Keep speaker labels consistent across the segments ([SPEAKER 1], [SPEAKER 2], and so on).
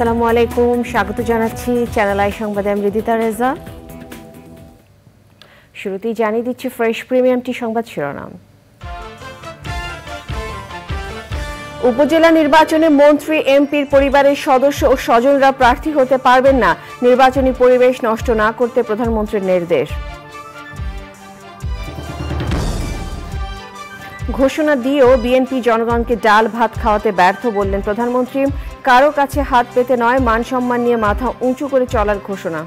[SPEAKER 1] আসসালামু আলাইকুম, স্বাগত জানাচ্ছি চ্যানেল আই সংবাদে। আমি রিদিতা রেজা। শুরুতেই জানিয়ে দিচ্ছি ফ্রেশ প্রিমিয়ামটি সংবাদ শিরোনাম। উপজেলা নির্বাচনে মন্ত্রী এমপির পরিবারের সদস্য ও স্বজনরা প্রার্থী হতে পারবেন না, নির্বাচনী পরিবেশ নষ্ট না করতে প্রধানমন্ত্রীর নির্দেশ। ঘোষণা দিয়েও বিএনপি জনগণকে ডাল ভাত খাওয়াতে ব্যর্থ, বললেন প্রধানমন্ত্রী। কারো কাছে হাত পেতে নয়, মান সম্মান নিয়ে মাথা উঁচু করে চলার ঘোষণা।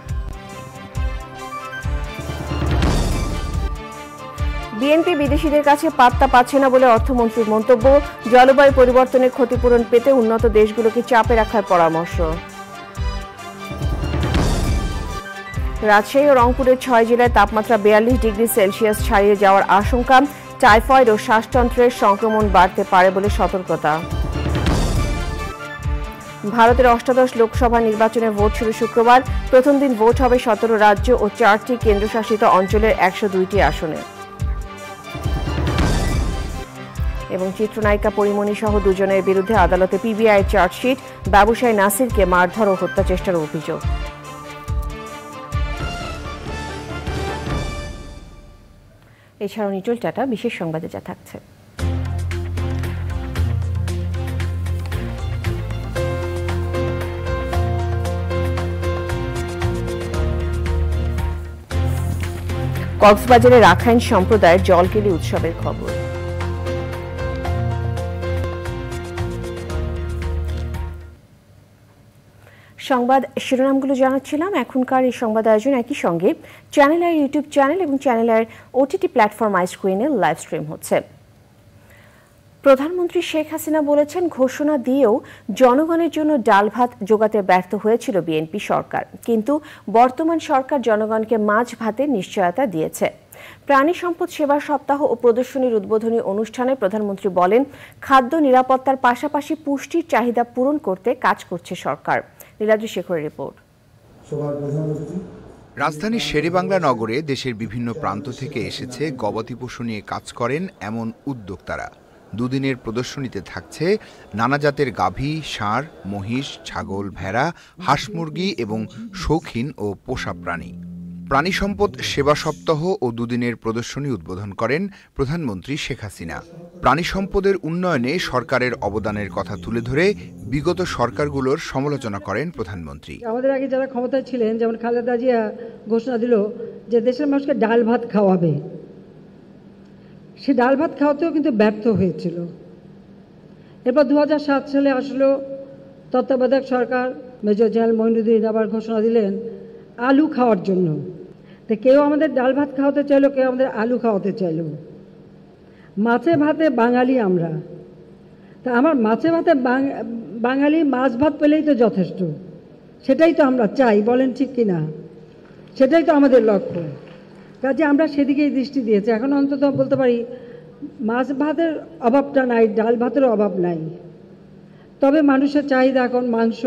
[SPEAKER 1] বিএনপি বিদেশিদের কাছে পাত্তা পাচ্ছে না বলে অর্থমন্ত্রীর মন্তব্য। জলবায়ু পরিবর্তনের ক্ষতিপূরণ পেতে উন্নত দেশগুলোকে চাপে রাখার পরামর্শ। রাজশাহী ও রংপুরের 6 জেলায় তাপমাত্রা 42 ডিগ্রি সেলসিয়াস ছাড়িয়ে যাওয়ার আশঙ্কা। টাইফয়েড ও শ্বাসতন্ত্রের সংক্রমণ বাড়তে পারে বলে সতর্কতা। ভারতের অষ্টাদশ লোকসভা নির্বাচনের ভোট শুরু শুক্রবার। প্রথম দিন ভোট হবে 17 রাজ্য ও 4টি কেন্দ্রশাসিত অঞ্চলের 102টি আসনে। এবং চিত্রনায়িকা পরিমণি সহ দুজনের বিরুদ্ধে আদালতে পিবিআই চার্জশিট। ব্যবসায়ী নাসিরকে মারধর ও হত্যা চেষ্টার অভিযোগ। এছাড়াও নিটল টাটা বিশেষ সংবাদে যা থাকছে। কক্সবাজারে রাখাইন সম্প্রদায়ের জলকেলি উৎসবের খবর। সংবাদ শিরোনামগুলো জানাচ্ছিলাম। এখনকার এই সংবাদ আয়োজন একই সঙ্গে চ্যানেল আই ইউটিউব চ্যানেল এবং চ্যানেল আই ওটিটি প্ল্যাটফর্ম আইস্ক্রিনে লাইভ স্ট্রিম হচ্ছে। প্রধানমন্ত্রী শেখ হাসিনা বলেছেন, ঘোষণা দিয়েও জনগণের জন্য ডাল ভাত জোগাতে ব্যর্থ হয়েছিল বিএনপি সরকার, কিন্তু বর্তমান সরকার জনগণকে মাছ ভাতের নিশ্চয়তা দিয়েছে। প্রাণী সম্পদ সেবা সপ্তাহ ও প্রদর্শনীর উদ্বোধনী অনুষ্ঠানে প্রধানমন্ত্রী বলেন, খাদ্য নিরাপত্তার পাশাপাশি পুষ্টির চাহিদা পূরণ করতে কাজ করছে সরকার। নীলাদ্রি শেখরের রিপোর্ট।
[SPEAKER 2] রাজধানীর শেরেবাংলা নগরে দেশের বিভিন্ন প্রান্ত থেকে এসেছে গবাদি পশু নিয়ে কাজ করেন এমন উদ্যোক্তারা। দুদিনের প্রদর্শনীতে থাকছে নানা জাতের গাভী, ষাঁড়, মহিষ, ছাগল, ভেড়া, হাঁস মুরগি এবং শৌখিন ও পোষা প্রাণী। প্রাণী সম্পদ সেবা সপ্তাহ ও দুদিনের প্রদর্শনী উদ্বোধন করেন প্রধানমন্ত্রী শেখ হাসিনা। প্রাণী সম্পদের উন্নয়নে সরকারের অবদানের কথা তুলে ধরে বিগত সরকারগুলোর সমালোচনা করেন প্রধানমন্ত্রী।
[SPEAKER 3] আমাদের আগে যারা ক্ষমতায় ছিলেন, যেমন খালেদা জিয়া ঘোষণা দিল যে দেশের মানুষকে ডাল ভাত খাওয়াবে, সে ডাল ভাত খাওয়াতেও কিন্তু ব্যর্থ হয়েছিল। এরপর 2007 সালে আসলো তত্ত্বাবধায়ক সরকার, মেজর জেনারেল মঈনুদ্দিন আবার ঘোষণা দিলেন আলু খাওয়ার জন্য। তো কেউ আমাদের ডাল ভাত খাওয়াতে চাইলো, কেউ আমাদের আলু খাওয়াতে চাইলো। মাছে ভাতে বাঙালি আমরা, তা আমার মাছে ভাতে বাঙালি, মাছ ভাত পেলেই তো যথেষ্ট। সেটাই তো আমরা চাই, বলেন ঠিক কিনা? সেটাই তো আমাদের লক্ষ্য। কাজে আমরা সেদিকেই দৃষ্টি দিয়েছি। এখন অন্তত বলতে পারি মাছ ভাতের অভাবটা নাই, ডাল ভাতেরও অভাব নাই। তবে মানুষের চাহিদা এখন মাংস,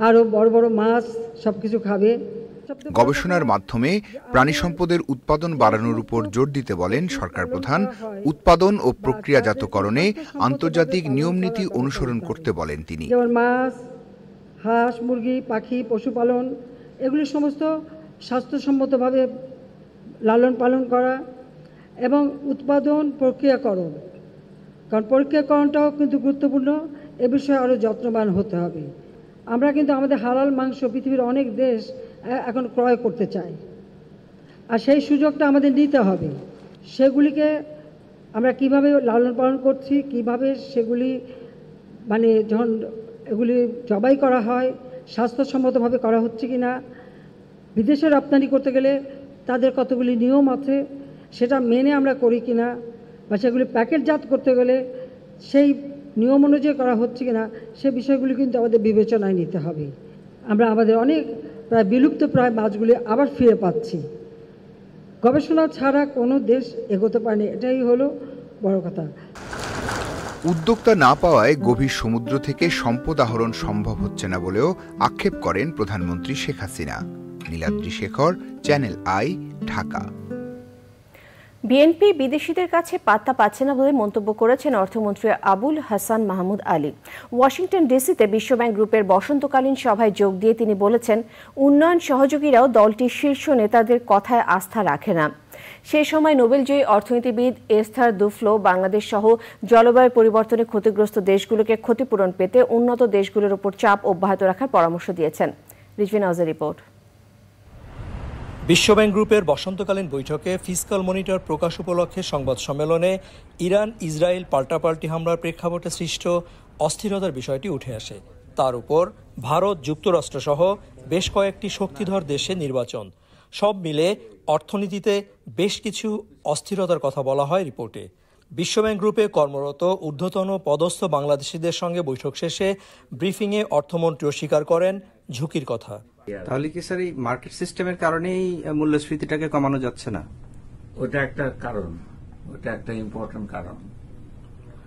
[SPEAKER 3] আরও বড় বড় মাছ, সব কিছু খাবে।
[SPEAKER 2] গবেষণার মাধ্যমে প্রাণী সম্পদের উৎপাদন বাড়ানোর উপর জোর দিতে বলেন সরকার প্রধান। উৎপাদন ও প্রক্রিয়াজাতকরণে আন্তর্জাতিক নিয়মনীতি অনুসরণ করতে বলেন তিনি।
[SPEAKER 3] যেমন মাছ, হাঁস, মুরগি, পাখি, পশুপালন, এগুলি সমস্ত স্বাস্থ্যসম্মতভাবে লালন পালন করা এবং উৎপাদন প্রক্রিয়াকরণ, কারণ প্রক্রিয়াকরণটাও কিন্তু গুরুত্বপূর্ণ। এ বিষয়ে আরও যত্নবান হতে হবে। আমরা কিন্তু আমাদের হালাল মাংস পৃথিবীর অনেক দেশ এখন ক্রয় করতে চায়, আর সেই সুযোগটা আমাদের নিতে হবে। সেগুলিকে আমরা কিভাবে লালন পালন করছি, কিভাবে সেগুলি মানে যখন এগুলি জবাই করা হয় স্বাস্থ্যসম্মতভাবে করা হচ্ছে কি না, বিদেশে রপ্তানি করতে গেলে তাদের কতগুলি নিয়ম আছে সেটা মেনে আমরা করি কি না, বা সেগুলি প্যাকেটজাত করতে গেলে সেই নিয়ম অনুযায়ী করা হচ্ছে কি না, সে বিষয়গুলি কিন্তু আমাদের বিবেচনায় নিতে হবে। আমরা আমাদের অনেক প্রায় বিলুপ্ত প্রায় মাছগুলি আবার ফিরে পাচ্ছি। গবেষণা ছাড়া কোনো দেশ এগোতে পারেনি, এটাই হলো বড় কথা।
[SPEAKER 2] উদ্যোক্তা না পাওয়ায় গভীর সমুদ্র থেকে সম্পদ আহরণ সম্ভব হচ্ছে না বলেও আক্ষেপ করেন প্রধানমন্ত্রী Sheikh Hasina. Niladri Shekhar, channel I, Dhaka.
[SPEAKER 1] BNP বিদেশিদের কাছে পাত্তা পাচ্ছে না বলে মন্তব্য করেছেন অর্থমন্ত্রী আবুল হাসান মাহমুদ আলী। ওয়াশিংটন ডিসিতে বিশ্বব্যাংক গ্রুপের বসন্তকালীন সভায় যোগ দিয়ে তিনি বলেছেন, উন্নয়ন সহযোগীরাও দলটির শীর্ষ নেতাদের কথায় আস্থা রাখে না। সে সময় নোবেলজয়ী অর্থনীতিবিদ এস্থার দুফ্লো বাংলাদেশ সহ জলবায়ু পরিবর্তনে ক্ষতিগ্রস্ত দেশগুলোকে ক্ষতিপূরণ পেতে উন্নত দেশগুলোর উপর চাপ অব্যাহত রাখার পরামর্শ দিয়েছেন। রিজভিন আউজের রিপোর্ট।
[SPEAKER 4] বিশ্বব্যাংক গ্রুপের বসন্তকালীন বৈঠকে ফিসকাল মনিটর প্রকাশ উপলক্ষে সংবাদ সম্মেলনে ইরান ইসরায়েল পাল্টাপাল্টি হামলার প্রেক্ষাপটে সৃষ্ট অস্থিরতার বিষয়টি উঠে আসে। তার উপর ভারত, যুক্তরাষ্ট্র সহ বেশ কয়েকটি শক্তিধর দেশে নির্বাচন, সব মিলে অর্থনীতিতে বেশ কিছু অস্থিরতার কথা বলা হয় রিপোর্টে। বিশ্বব্যাংক গ্রুপে কর্মরত ঊর্ধ্বতন পদস্থ বাংলাদেশিদের সঙ্গে বৈঠক শেষে ব্রিফিংয়ে অর্থমন্ত্রী স্বীকার করেন ঝুঁকির কথা।
[SPEAKER 5] তাহলে কি স্যার এই মার্কেট সিস্টেমের কারণেই মূল্যস্ফীতিটাকে কমানো যাচ্ছে না?
[SPEAKER 6] ওটা একটা কারণ, ওটা একটা ইম্পর্টেন্ট কারণ।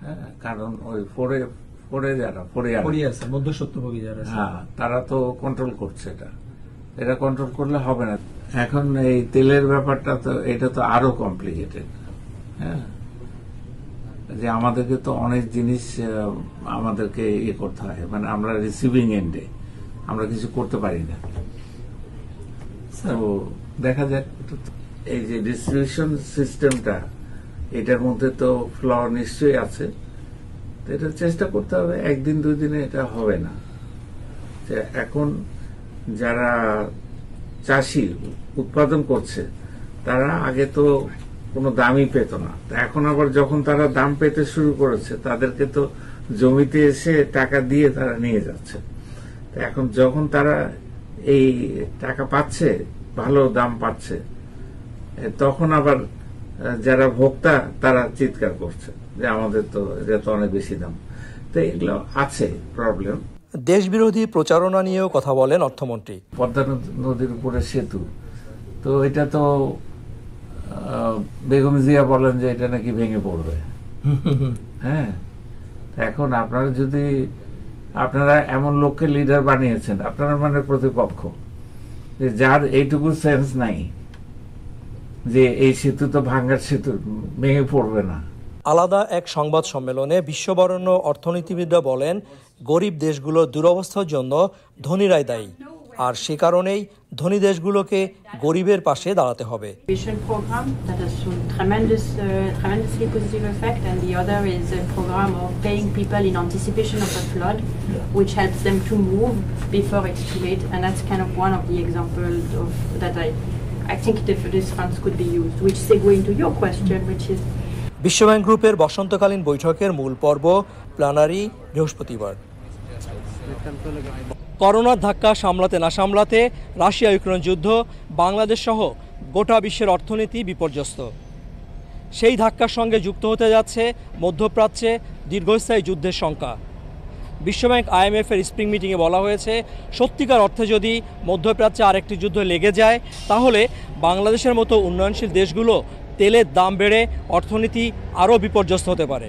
[SPEAKER 6] হ্যাঁ, কারণ ওই ফোরে যারা আছে
[SPEAKER 4] মধ্যস্বত্বভোগী যারা,
[SPEAKER 6] হ্যাঁ, তারা তো কন্ট্রোল করছে। এটা কন্ট্রোল করলে হবে না। এখন এই তেলের ব্যাপারটা তো এটা তো আরো কমপ্লিকেটেড। হ্যাঁ, যে আমাদেরকে তো অনেক জিনিস আমাদেরকে ইয়ে করতে হয়, মানে আমরা রিসিভিং এন্ডে আমরা কিছু করতে পারি না। তো দেখা যাক, এই যে ডিস্ট্রিবিউশন সিস্টেমটা, এটার মধ্যে তো ফ্ল নিশ্চয়ই আছে। তো এটা চেষ্টা করতে হবে, একদিন দুই দিনে এটা হবে না। এখন যারা চাষি উৎপাদন করছে তারা আগে তো কোনো দামই পেত না, এখন আবার যখন তারা দাম পেতে শুরু করেছে তাদেরকে তো জমিতে এসে টাকা দিয়ে তারা নিয়ে যাচ্ছে। এখন যখন তারা এই টাকা পাচ্ছে, ভালো দাম পাচ্ছে, তখন আবার যারা ভোক্তা তারা চিৎকার করছে যে আমাদের তো এটা তো অনেক বেশি দাম। তো এগুলো আছে প্রবলেম।
[SPEAKER 4] দেশবিরোধী প্রচারণা নিয়েও কথা বলেন অর্থমন্ত্রী।
[SPEAKER 6] পদ্মা নদীর উপরে সেতু, তো এটা তো বেগম জিয়া বলেন যে এটা নাকি ভেঙে পড়বে। হ্যাঁ, এখন আপনারা এমন লোককে লিডার বানিয়েছেন, আপনারা মানে প্রতিপক্ষ, যার এইটুকু সেন্স নাই যে এই সেতু তো ভাঙ্গার সেতু, ভেঙে পড়বে না।
[SPEAKER 4] আলাদা এক সংবাদ সম্মেলনে বিশ্ববরেণ্য অর্থনীতিবিদরা বলেন, গরিব দেশগুলোর দুরবস্থার জন্য ধনীরাই দায়ী, আর সে কারণেই ধনী দেশগুলোকে গরিবের পাশে দাঁড়াতে হবে। বিশ্বব্যাংক গ্রুপের বসন্তকালীন বৈঠকের মূল পর্ব প্ল্যানারি বৃহস্পতিবার। করোনার ধাক্কা সামলাতে না সামলাতে রাশিয়া ইউক্রেন যুদ্ধ, বাংলাদেশ সহ গোটা বিশ্বের অর্থনীতি বিপর্যস্ত। সেই ধাক্কার সঙ্গে যুক্ত হতে যাচ্ছে মধ্যপ্রাচ্যে দীর্ঘস্থায়ী যুদ্ধের শঙ্কা। বিশ্বব্যাংক IMF এর স্প্রিং মিটিংয়ে বলা হয়েছে, সত্যিকার অর্থে যদি মধ্যপ্রাচ্যে আরেকটি যুদ্ধ লেগে যায়, তাহলে বাংলাদেশের মতো উন্নয়নশীল দেশগুলো তেলের দাম বেড়ে অর্থনীতি আরও বিপর্যস্ত হতে পারে।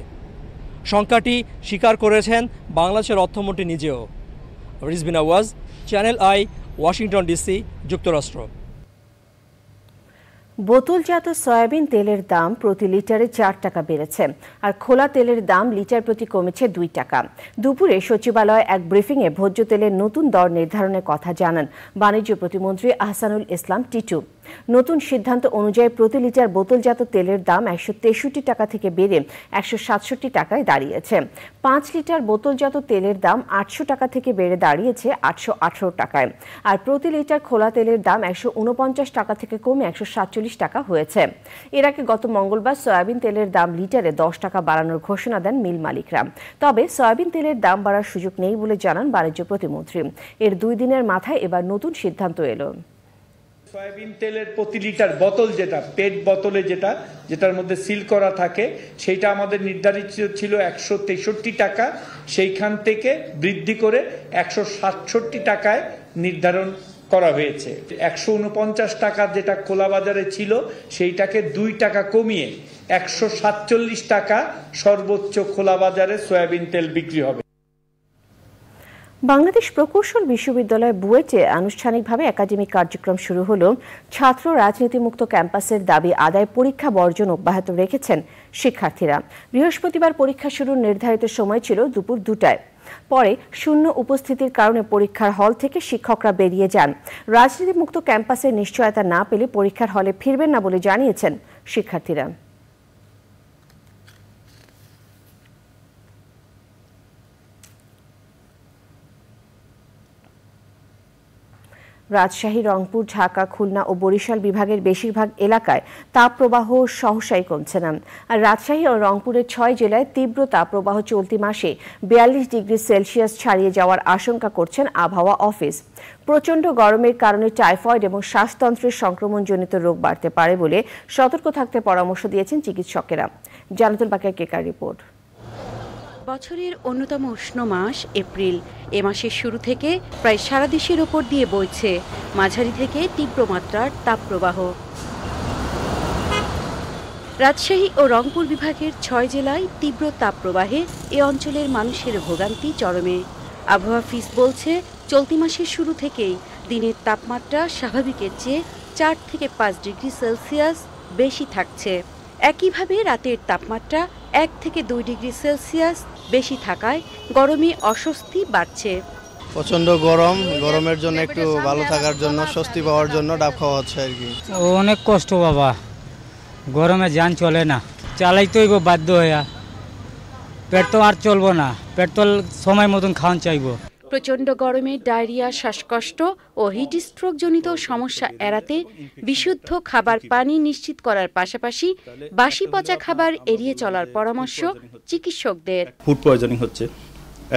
[SPEAKER 4] শঙ্কাটি স্বীকার করেছেন বাংলাদেশের অর্থমন্ত্রী নিজেও। রিজভিন আওয়াজ, চ্যানেল আই, ওয়াশিংটন ডিসি, যুক্তরাষ্ট্র।
[SPEAKER 1] বোতলজাত সয়াবিন তেলের দাম প্রতি লিটারে 4 টাকা বেড়েছে, আর খোলা তেলের দাম লিটার প্রতি কমেছে 2 টাকা। দুপুরে সচিবালয়ে এক ব্রিফিংয়ে ভোজ্য তেলের নতুন দর নির্ধারণের কথা জানান বাণিজ্য প্রতিমন্ত্রী আহসানুল ইসলাম টিটু। নতুন সিদ্ধান্ত অনুযায়ী প্রতি লিটার বোতলজাত তেলের দাম 163 টাকা থেকে বেড়ে 167 টাকায় দাঁড়িয়েছে। 5 লিটার বোতলজাত তেলের দাম 800 টাকা থেকে বেড়ে দাঁড়িয়েছে 818 টাকায়, আর প্রতি লিটার খোলা তেলের দাম 149 টাকা থেকে কমে 147 টাকা হয়েছে। এর আগে গত মঙ্গলবার সয়াবিন তেলের দাম লিটারে 10 টাকা বাড়ানোর ঘোষণা দেন মিল মালিকরা। তবে সয়াবিন তেলের দাম বাড়ার সুযোগ নেই বলে জানান বাণিজ্য প্রতিমন্ত্রী। এর 2 দিনের মাথায় এবার নতুন সিদ্ধান্ত এলো।
[SPEAKER 7] সয়াবিন তেলের প্রতি লিটার বোতল, যেটা পেট বোতলে যেটার মধ্যে সিল করা থাকে, সেইটা আমাদের নির্ধারিত ছিল 163 টাকা, সেইখান থেকে বৃদ্ধি করে 167 টাকায় নির্ধারণ করা হয়েছে। 149 টাকা যেটা খোলা বাজারে ছিল, সেইটাকে 2 টাকা কমিয়ে 147 টাকা সর্বোচ্চ খোলা বাজারে সয়াবিন তেল বিক্রি হবে।
[SPEAKER 1] বাংলাদেশ প্রকৌশল বিশ্ববিদ্যালয় বুয়েটে আনুষ্ঠানিকভাবে একাডেমিক কার্যক্রম শুরু হলেও ছাত্র রাজনীতিমুক্ত ক্যাম্পাসের দাবি আদায় পরীক্ষা বর্জন অব্যাহত রেখেছেন শিক্ষার্থীরা। বৃহস্পতিবার পরীক্ষা শুরুর নির্ধারিত সময় ছিল দুপুর 2টায়। পরে শূন্য উপস্থিতির কারণে পরীক্ষার হল থেকে শিক্ষকরা বেরিয়ে যান। রাজনীতিমুক্ত ক্যাম্পাসের নিশ্চয়তা না পেলে পরীক্ষার হলে ফিরবেন না বলে জানিয়েছেন শিক্ষার্থীরা। রাজশাহী, রংপুর, ঢাকা, খুলনা ও বরিশাল বিভাগের বেশিরভাগ এলাকায় তাপপ্রবাহ সহসাই কমছে না। আর রাজশাহী ও রংপুরের 6 জেলায় তীব্র তাপপ্রবাহ চলতি মাসে 42 ডিগ্রি সেলসিয়াস ছাড়িয়ে যাওয়ার আশঙ্কা করছেন আবহাওয়া অফিস। প্রচণ্ড গরমের কারণে টাইফয়েড এবং শ্বাসতন্ত্রের সংক্রমণজনিত রোগ বাড়তে পারে বলে সতর্ক থাকতে পরামর্শ দিয়েছেন চিকিৎসকেরা। জানাতুল বাকিয়া কেকার রিপোর্ট।
[SPEAKER 8] বছরের অন্যতম উষ্ণ মাস এপ্রিল। এ মাসের শুরু থেকে প্রায় সারা দেশের ওপর দিয়ে বইছে মাঝারি থেকে তীব্র মাত্রার তাপপ্রবাহ। রাজশাহী ও রংপুর বিভাগের 6 জেলায় তীব্র তাপপ্রবাহে এ অঞ্চলের মানুষের ভোগান্তি চরমে। আবহাওয়া অফিস বলছে, চলতি মাসের শুরু থেকেই দিনের তাপমাত্রা স্বাভাবিকের চেয়ে 4 থেকে 5 ডিগ্রি সেলসিয়াস বেশি থাকছে। একইভাবে রাতের তাপমাত্রা 1 থেকে 2 ডিগ্রি সেলসিয়াস বেশি থাকায় গরমে অস্বস্তি বাড়ছে।
[SPEAKER 9] প্রচন্ড গরমের জন্য একটু ভালো থাকার জন্য, স্বস্তি পাওয়ার জন্য ডাব খাওয়া হচ্ছে আর কি।
[SPEAKER 10] অনেক কষ্ট বাবা, গরমে যান চলে না, চালাইতেই বাধ্য হইয়া। পেট তো আর চলবো না, পেট্রোল সময় মতন খাওয়ান চাইবো।
[SPEAKER 8] প্রচণ্ড গরমে ডায়রিয়া, শ্বাসকষ্ট ও হিট স্ট্রোক জনিত সমস্যা এড়াতে বিশুদ্ধ খাবার পানি নিশ্চিত করার পাশাপাশি বাসি পচা খাবার এড়িয়ে চলার পরামর্শ চিকিৎসকদের।
[SPEAKER 11] ফুড পয়জনিং হচ্ছে,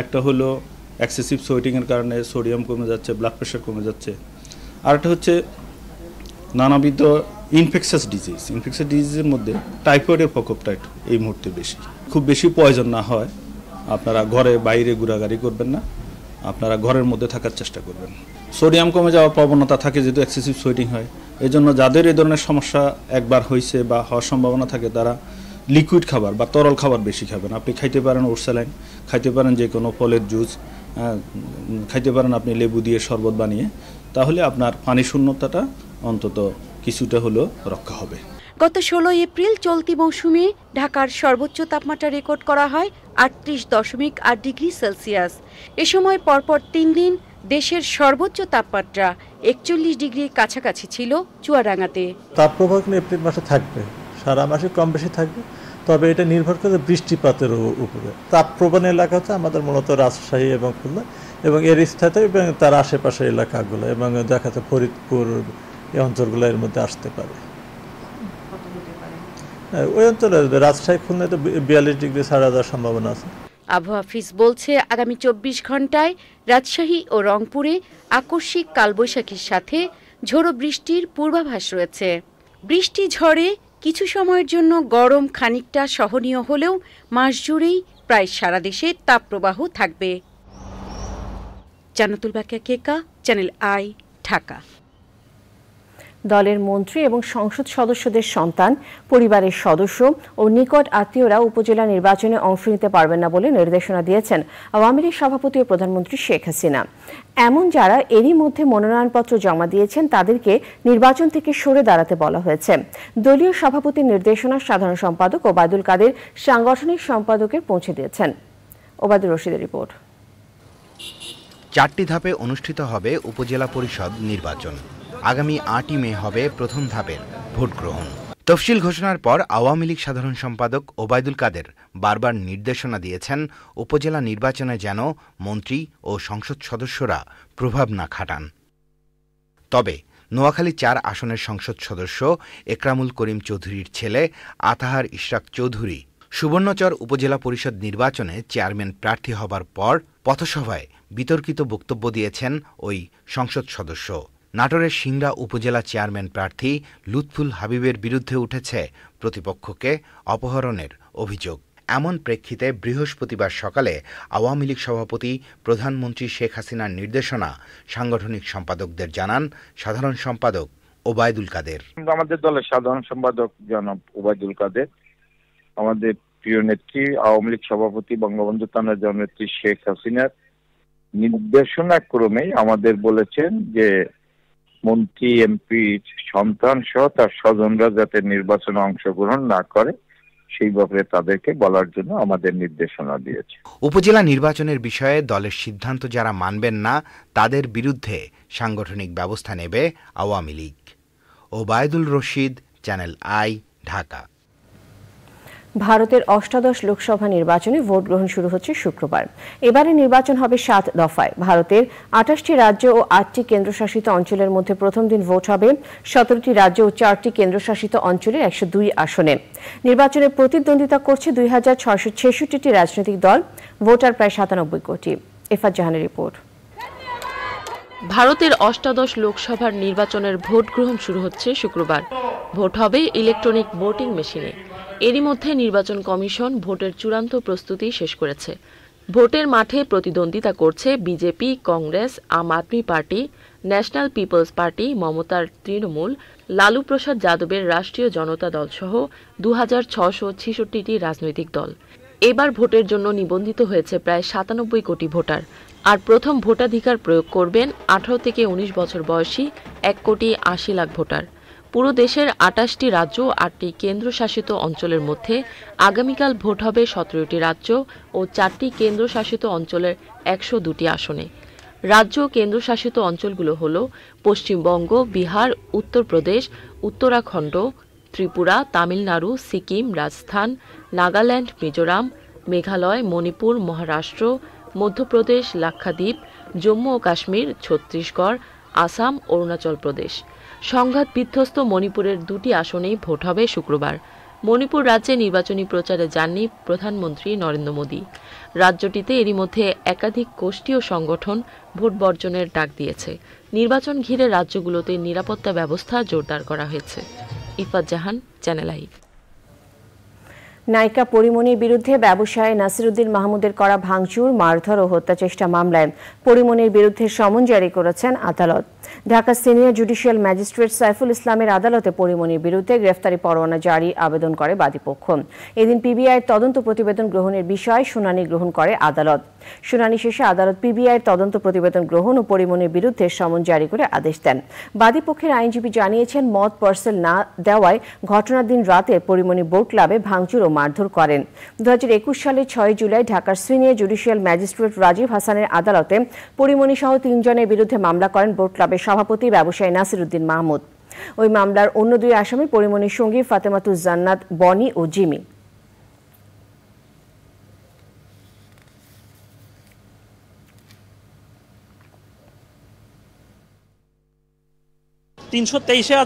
[SPEAKER 11] একটা হলো এক্সেসিভ সোয়েটিংয়ের কারণে সোডিয়াম কমে যাচ্ছে, ব্লাড প্রেশার কমে যাচ্ছে। আর একটা হচ্ছে নানাবিধ ইনফেকশাস ডিজিজের মধ্যে টাইফয়েডের প্রকোপটা এই মুহূর্তে বেশি। খুব বেশি পয়জন না হয়, আপনারা ঘরে বাইরে ঘোরাঘুরি করবেন না, আপনারা ঘরের মধ্যে থাকার চেষ্টা করবেন। সোডিয়াম কমে যাওয়ার প্রবণতা থাকে যেহেতু এক্সেসিভ সোয়েটিং হয়, এই জন্য যাদের এই ধরনের সমস্যা একবার হয়েছে বা হওয়ার সম্ভাবনা থাকে তারা লিকুইড খাবার বা তরল খাবার বেশি খাবেন। আপনি খাইতে পারেন ওট স্যালাইন, খাইতে পারেন যে কোনো ফলের জুস, খাইতে পারেন আপনি লেবু দিয়ে শরবত বানিয়ে, তাহলে আপনার পানি শূন্যতাটা অন্তত কিছুটা হলেও রক্ষা হবে।
[SPEAKER 8] গত 16 এপ্রিল চলতি মৌসুমে ঢাকার সর্বোচ্চ তাপমাত্রা রেকর্ড করা হয় 38.8 ডিগ্রি সেলসিয়াস। এ সময় পরপর 3 দিন দেশের সর্বোচ্চ তাপমাত্রা 41 ডিগ্রির কাছাকাছি ছিল চুয়াডাঙ্গাতে।
[SPEAKER 12] তাপপ্রবাহ এপ্রিল মাসে থাকবে, সারা মাসে কম বেশি থাকবে, তবে এটা নির্ভর করে বৃষ্টিপাতের উপরে। তাপপ্রবণ এলাকা হচ্ছে আমাদের মূলত রাজশাহী এবং খুলনা এবং এর স্থায়িত্ব এবং তার আশেপাশের এলাকাগুলো এবং দেখা যাচ্ছে ফরিদপুর এই অঞ্চলগুলো এর মধ্যে আসতে পারে। ওই অঞ্চলে রাজশাহী খুলনায় তো 42 ডিগ্রি ছাড়া যাওয়ার সম্ভাবনা আছে।
[SPEAKER 8] আবহাওয়া অফিস বলছে, আগামী 24 ঘন্টায় রাজশাহী ও রংপুরে আকস্মিক কালবৈশাখীর সাথে ঝোড়ো বৃষ্টির পূর্বাভাস রয়েছে। বৃষ্টি ঝড়ে কিছু সময়ের জন্য গরম খানিকটা সহনীয় হলেও মাস জুড়েই প্রায় সারা দেশে তাপপ্রবাহ থাকবে। জান্নাতুল বাকিয়া কেকা, চ্যানেল আই, ঢাকা।
[SPEAKER 1] দলের মন্ত্রী এবং সংসদ সদস্যদের সন্তান, পরিবারের সদস্য ও নিকট আত্মীয়রা উপজেলা নির্বাচনে অংশ নিতে পারবেন না বলে নির্দেশনা দিয়েছেন আওয়ামী লীগ সভাপতি ও প্রধানমন্ত্রী শেখ হাসিনা। এমন যারা এরই মধ্যে মনোনয়নপত্র জমা দিয়েছেন তাদেরকে নির্বাচন থেকে সরে দাঁড়াতে বলা হয়েছে। দলীয় সভাপতির নির্দেশনা সাধারণ সম্পাদক ওবায়দুল কাদের সাংগঠনিক সম্পাদকের পৌঁছে দিয়েছেন। ওবায়দুর রশিদের রিপোর্ট।
[SPEAKER 2] 4টি ধাপে অনুষ্ঠিত হবে উপজেলা পরিষদ নির্বাচন। আগামী 8ই মে হবে প্রথম ধাপের ভোট গ্রহণ। তফসিল ঘোষণার পর আওয়ামী লীগ সাধারণ সম্পাদক ওবায়দুল কাদের বারবার নির্দেশনা দিয়েছেন উপজেলা নির্বাচনে যেন মন্ত্রী ও সংসদ সদস্যরা প্রভাব না খাটান। তবে নোয়াখালী 4 আসনের সংসদ সদস্য একরামুল করিম চৌধুরীর ছেলে আতাহার ইশরাক চৌধুরী সুবর্ণচর উপজেলা পরিষদ নির্বাচনে চেয়ারম্যান প্রার্থী হবার পর পথসভায় বিতর্কিত বক্তব্য দিয়েছেন ওই সংসদ সদস্য। নাটোরের সিংড়া উপজেলা চেয়ারম্যান প্রার্থী লুৎফুল হাবিবের বিরুদ্ধে উঠেছে প্রতিপক্ষকে অপহরণের অভিযোগ। এমন প্রেক্ষিতে বৃহস্পতিবার সকালে আওয়ামী লীগ সভাপতি প্রধানমন্ত্রী শেখ হাসিনার নির্দেশনা সাংগঠনিক সম্পাদকদের জানান সাধারণ সম্পাদক ওবায়দুল কাদের।
[SPEAKER 13] আমাদের দলের সাধারণ সম্পাদক জনাব ওবায়দুল কাদের, আমাদের প্রিয় নেত্রী আওয়ামী লীগ সভাপতি বঙ্গবন্ধু কন্যা জননেত্রী শেখ হাসিনার নির্দেশনা ক্রমেই আমাদের বলেছেন যে মন্ত্রী এমপি সন্তান সহ তার স্বজনরা যাতে নির্বাচনে অংশগ্রহণ না করে সেই ব্যাপারে তাদেরকে বলার জন্য আমাদের নির্দেশনা দিয়েছে।
[SPEAKER 2] উপজেলা নির্বাচনের বিষয়ে দলের সিদ্ধান্ত যারা মানবেন না তাদের বিরুদ্ধে সাংগঠনিক ব্যবস্থা নেবে Awami League. Obaidul Rashid, channel I, Dhaka.
[SPEAKER 1] ভারতের অষ্টাদশ লোকসভা নির্বাচনে ভোট গ্রহণ শুরু হচ্ছে শুক্রবার। এবারে নির্বাচন হবে 7 দফায়। ভারতের 28টি রাজ্য ও 8টি কেন্দ্রশাসিত অঞ্চলের মধ্যে প্রথম দিন ভোট হবে 17টি রাজ্য ও 4টি কেন্দ্রশাসিত অঞ্চলের 102 আসনে। নির্বাচনে প্রতিদ্বন্দ্বিতা করছে 2666টি রাজনৈতিক দল। ভোটার প্রায় 97 কোটি। ইফাত জাহানের রিপোর্ট।
[SPEAKER 14] ভারতের অষ্টাদশ লোকসভার নির্বাচনের ভোট গ্রহণ শুরু হচ্ছে শুক্রবার। ভোট হবে ইলেকট্রনিক ভোটিং মেশিনে। এরই মধ্যে নির্বাচন কমিশন ভোটের চূড়ান্ত প্রস্তুতি শেষ করেছে। ভোটের মাঠে প্রতিদ্বন্দ্বিতা করছে বিজেপি, কংগ্রেস, আম আদমি পার্টি, ন্যাশনাল পিপলস পার্টি, মমতার তৃণমূল, লালু প্রসাদ যাদবের রাষ্ট্রীয় জনতা দল সহ 2666টি রাজনৈতিক দল। এবার ভোটের জন্য নিবন্ধিত হয়েছে প্রায় 97 কোটি ভোটার। আর প্রথম ভোটাধিকার প্রয়োগ করবেন 18 থেকে 19 বছর বয়সী 1,80,00,000 ভোটার। পুরো দেশের 28টি রাজ্য ও 8টি কেন্দ্রশাসিত অঞ্চলের মধ্যে আগামীকাল ভোট হবে 17টি রাজ্য ও 4টি কেন্দ্রশাসিত অঞ্চলের 102টি আসনে। রাজ্য ও কেন্দ্রশাসিত অঞ্চলগুলো হল পশ্চিমবঙ্গ, বিহার, উত্তরপ্রদেশ, উত্তরাখণ্ড, ত্রিপুরা, তামিলনাড়ু, সিকিম, রাজস্থান, নাগাল্যান্ড, মিজোরাম, মেঘালয়, মণিপুর, মহারাষ্ট্র, মধ্যপ্রদেশ, লাক্ষাদ্বীপ, জম্মু ও কাশ্মীর, ছত্তিশগড়, আসাম, অরুণাচল প্রদেশ। সংঘাত বিধ্বস্ত মণিপুরের 2টি আসনেই ভোট হবে শুক্রবার। মণিপুর রাজ্যে নির্বাচনী প্রচারে যাননি প্রধানমন্ত্রী নরেন্দ্র মোদী। রাজ্যটিতে এরই মধ্যে একাধিক গোষ্ঠী ও সংগঠন ভোট বর্জনের ডাক দিয়েছে। নির্বাচন ঘিরে রাজ্যগুলোতে নিরাপত্তা ব্যবস্থা জোরদার করা হয়েছে। ইফাত জাহান, চ্যানেল আই।
[SPEAKER 1] নায়িকা পরিমণির বিরুদ্ধে ব্যবসায়ী নাসিরউদ্দিন মাহমুদের করা ভাঙচুর, মারধর ও হত্যাচেষ্টা মামলায় পরিমণির বিরুদ্ধে সমন জারি করেছেন আদালত। Dhaka senior judicial magistrate Saiful ইসলামের আদালতে পরিমণির বিরুদ্ধে গ্রেফতারি পরোয়ানা জারি আবেদন করে বাদীপক্ষ। এদিন পিবিআইয়ের তদন্ত প্রতিবেদন গ্রহণের বিষয়ে শুনানি গ্রহণ করে আদালত। শুনানি শেষে আদালত পিবিআইয়ের তদন্ত প্রতিবেদন গ্রহণ ও পরিমণির বিরুদ্ধে সমন জারি করে আদেশ দেন। বাদীপক্ষের আইনজীবী জানিয়েছেন, মদ পার্সেল না দেওয়ায় ঘটনার দিন রাতে পরিমণি বোট ক্লাবে ভাঙচুর ও মারধর করেন। 2021 সালের 6 জুলাই ঢাকার সিনিয়র জুডিশিয়াল ম্যাজিস্ট্রেট রাজীব হাসানের আদালতে পরিমণি সহ 3 জনের বিরুদ্ধে মামলা করেন বোট ক্লাবের সভাপতি ব্যবসায়ী নাসিরউদ্দিন মাহমুদ। ওই মামলার অন্য 2 আসামি পরিমণির সঙ্গী ফাতেমাতুজ জান্নাত, বনি ও জিমি।